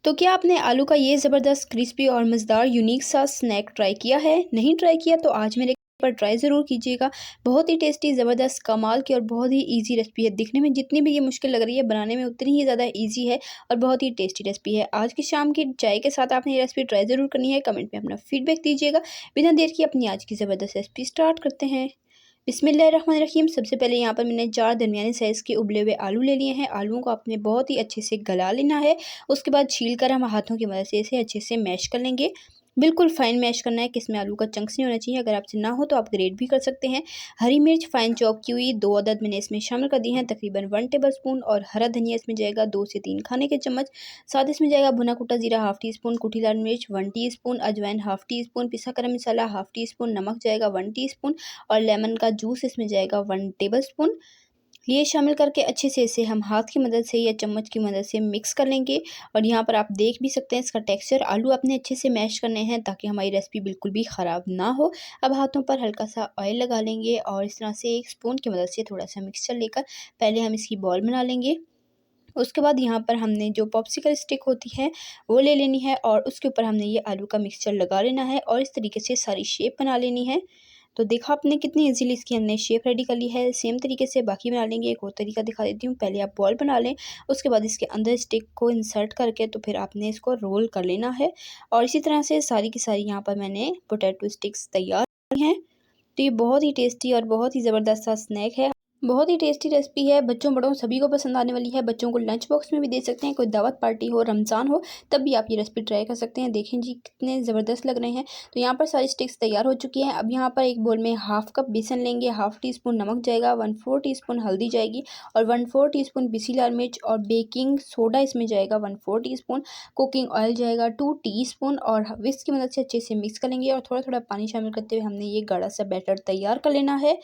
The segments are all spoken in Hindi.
तो क्या आपने आलू का ये ज़बरदस्त क्रिस्पी और मज़ेदार यूनिक सा स्नैक ट्राई किया है? नहीं ट्राई किया तो आज मेरे पर ट्राई ज़रूर कीजिएगा। बहुत ही टेस्टी, ज़बरदस्त, कमाल की और बहुत ही ईज़ी रेसिपी है। दिखने में जितनी भी ये मुश्किल लग रही है, बनाने में उतनी ही ज़्यादा ईज़ी है और बहुत ही टेस्टी रेसिपी है। आज की शाम की चाय के साथ आपने ये रेसिपी ट्राई ज़रूर करनी है। कमेंट में अपना फीडबैक दीजिएगा। बिना देर के अपनी आज की ज़बरदस्त रेसिपी स्टार्ट करते हैं। बिस्मिल्लाहिर्रहमानिर्रहीम। सबसे पहले यहाँ पर मैंने 4 दरमियाने साइज़ के उबले हुए आलू ले लिए हैं। आलूओं को आपने बहुत ही अच्छे से गला लेना है। उसके बाद छील कर हम हाथों की मदद से इसे अच्छे से मैश कर लेंगे। बिल्कुल फ़ाइन मैश करना है कि इसमें आलू का चंक्स नहीं होना चाहिए। अगर आपसे ना हो तो आप ग्रेट भी कर सकते हैं। हरी मिर्च फ़ाइन चॉप की हुई 2 अदद मैंने इसमें शामिल कर दी हैं, तकरीबन 1 टेबलस्पून। और हरा धनिया इसमें जाएगा 2 से 3 खाने के चम्मच। साथ इसमें जाएगा भुना कुटा ज़ीरा हाफ़ टी स्पून, कुटी लाल मिर्च 1 टीस्पून, अजवाइन हाफ़ टी स्पून, पिसा गरम मसाला हाफ़ टी स्पून, नमक जाएगा 1 टीस्पून और लेमन का जूस इसमें जाएगा 1 टेबलस्पून। ये शामिल करके अच्छे से इसे हम हाथ की मदद से या चम्मच की मदद से मिक्स कर लेंगे। और यहाँ पर आप देख भी सकते हैं इसका टेक्सचर। आलू अपने अच्छे से मैश करने हैं ताकि हमारी रेसिपी बिल्कुल भी ख़राब ना हो। अब हाथों पर हल्का सा ऑयल लगा लेंगे और इस तरह से एक स्पून की मदद से थोड़ा सा मिक्सचर लेकर पहले हम इसकी बॉल बना लेंगे। उसके बाद यहाँ पर हमने जो पॉप्सिकल स्टिक होती है वो ले लेनी है और उसके ऊपर हमने ये आलू का मिक्सचर लगा लेना है और इस तरीके से सारी शेप बना लेनी है। तो देखा आपने कितनी इजीली इसकी हमने शेप रेडी कर ली है। सेम तरीके से बाकी बना लेंगे। एक और तरीका दिखा देती हूँ। पहले आप बॉल बना लें, उसके बाद इसके अंदर स्टिक को इंसर्ट करके तो फिर आपने इसको रोल कर लेना है। और इसी तरह से सारी की सारी यहाँ पर मैंने पोटैटो स्टिक्स तैयार की हैं। तो ये बहुत ही टेस्टी और बहुत ही ज़बरदस्त सा स्नैक है। बहुत ही टेस्टी रेसिपी है। बच्चों बड़ों सभी को पसंद आने वाली है। बच्चों को लंच बॉक्स में भी दे सकते हैं। कोई दावत पार्टी हो, रमज़ान हो, तब भी आप ये रेसिपी ट्राई कर सकते हैं। देखें जी कितने ज़बरदस्त लग रहे हैं। तो यहाँ पर सारी स्टिक्स तैयार हो चुकी हैं। अब यहाँ पर एक बोल में हाफ़ कप बेसन लेंगे, हाफ़ टी स्पून नमक जाएगा, 1/4 टीस्पून हल्दी जाएगी और 1/4 टीस्पून पिसी लाल मिर्च और बेकिंग सोडा इसमें जाएगा 1/4 टीस्पून, कुकिंग ऑयल जाएगा 2 टीस्पून और विस्क की मदद से अच्छे से मिक्स कर लेंगे। और थोड़ा थोड़ा पानी शामिल करते हुए हमने ये गाढ़ा सा बैटर तैयार कर लेना है।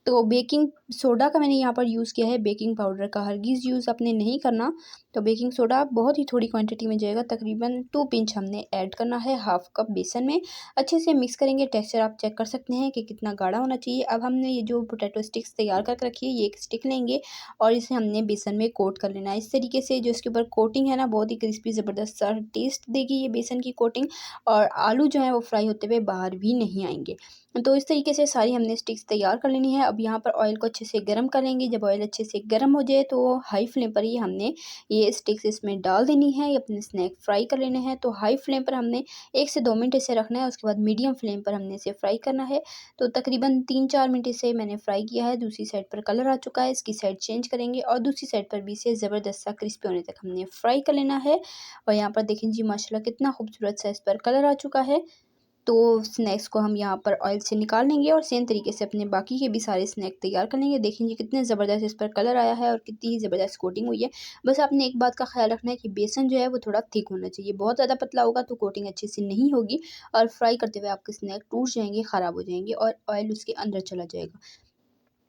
तो बेकिंग सोडा का मैंने यहाँ पर यूज़ किया है, बेकिंग पाउडर का हरगिज़ यूज़ आपने नहीं करना। तो बेकिंग सोडा बहुत ही थोड़ी क्वांटिटी में जाएगा, तकरीबन 2 पिंच हमने ऐड करना है हाफ़ कप बेसन में। अच्छे से मिक्स करेंगे। टेक्सचर आप चेक कर सकते हैं कि कितना गाढ़ा होना चाहिए। अब हमने ये जो पोटैटो स्टिक्स तैयार करके रखी है, ये एक स्टिक लेंगे और इसे हमने बेसन में कोट कर लेना है। इस तरीके से जो इसके ऊपर कोटिंग है ना, बहुत ही क्रिस्पी ज़बरदस्त सा टेस्ट देगी ये बेसन की कोटिंग। और आलू जो है वो फ्राई होते हुए बाहर भी नहीं आएंगे। तो इस तरीके से सारी हमने स्टिक्स तैयार कर लेनी है। अब यहाँ पर ऑयल को अच्छे से गर्म कर लेंगे। जब ऑयल अच्छे से गर्म हो जाए तो हाई फ्लेम पर ही हमने ये स्टिक्स इसमें डाल देनी है। ये अपने स्नैक फ्राई कर लेने हैं। तो हाई फ्लेम पर हमने 1 से 2 मिनट इसे रखना है। उसके बाद मीडियम फ्लेम पर हमने इसे फ्राई करना है। तो तकरीबन 3-4 मिनट इसे मैंने फ्राई किया है। दूसरी साइड पर कलर आ चुका है, इसकी साइड चेंज करेंगे और दूसरी साइड पर भी इसे ज़बरदस्त सा क्रिस्पी होने तक हमने फ्राई कर लेना है। और यहाँ पर देखें जी माशाल्लाह कितना खूबसूरत सा इस पर कलर आ चुका है। तो स्नैक्स को हम यहाँ पर ऑयल से निकाल लेंगे और सेम तरीके से अपने बाकी के भी सारे स्नैक तैयार कर लेंगे। देखेंगे कितने ज़बरदस्त इस पर कलर आया है और कितनी ही ज़बरदस्त कोटिंग हुई है। बस आपने एक बात का ख्याल रखना है कि बेसन जो है वो थोड़ा थिक होना चाहिए। बहुत ज़्यादा पतला होगा तो कोटिंग अच्छे से नहीं होगी और फ्राई करते हुए आपके स्नैक टूट जाएंगे, ख़राब हो जाएंगे और ऑयल उसके अंदर चला जाएगा।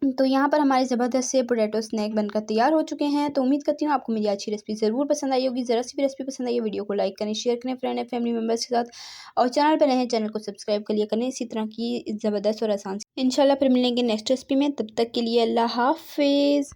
तो यहाँ पर हमारे ज़बरदस्त से पोटैटो स्नैक बनकर तैयार हो चुके हैं। तो उम्मीद करती हूँ आपको मेरी अच्छी रेसिपी ज़रूर पसंद आई होगी। ज़रा सी भी रेसिपी पसंद आई है, वीडियो को लाइक करें, शेयर करें फ्रेंड एंड फैमिली मेम्बर्स के साथ। और चैनल पर नए हैं, चैनल को सब्सक्राइब कर लिया करें। इसी तरह की ज़बरदस्त और आसान इंशाल्लाह फिर मिलेंगे नेक्स्ट रेसिपी में। तब तक के लिए अल्लाह हाफ़िज़।